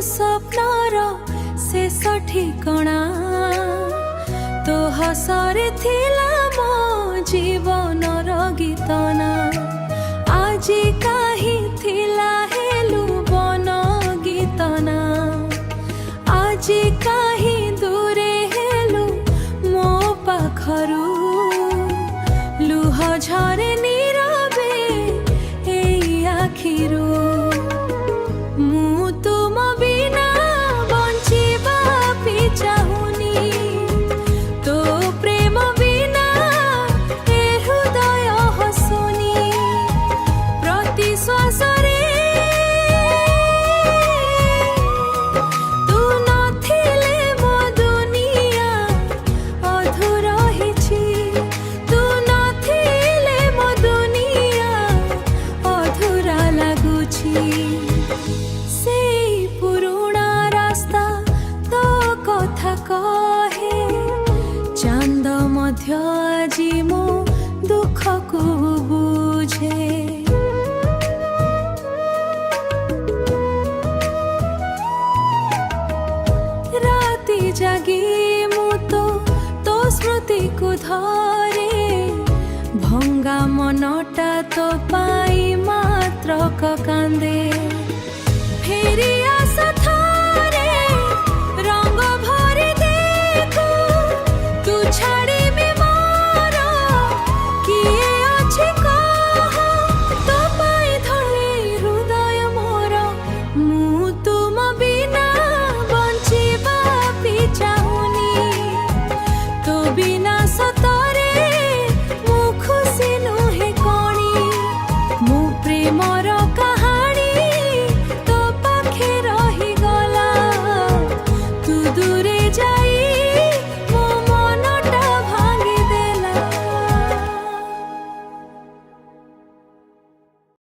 स्वप्नर शेष ठिकणा तो हसरे थिला मो जीवनर गीतना आजी काहि थिला हेलु बन गीतना आजी काहि दूरे हेलु मो पाखरु लुह झरे नीरवे एई आखिरु मु तुम बिना बंचिबा भी चाहुनी तो प्रेम बिना ए हृदय हसुनी प्रति श्वास रे तू नथिले मो दुनिया अधूरा हिछि तू नथिले मो दुनिया अधूरा लागुछि से पुरुणा रास्ता तो कथा कहे चांद मध्य आजी मो दुख को बुझे राति जागी मु तो स्मृति को धरे भंगा मनटा तो पाई मात्र कांदे फेरी आस थारे रंग भरी देखो तू छाड़ी में मोर किए अछि कह तो पाई धरे हृदय मोर मु तुम बिना बंचिबा भी चाहुनी तो बिना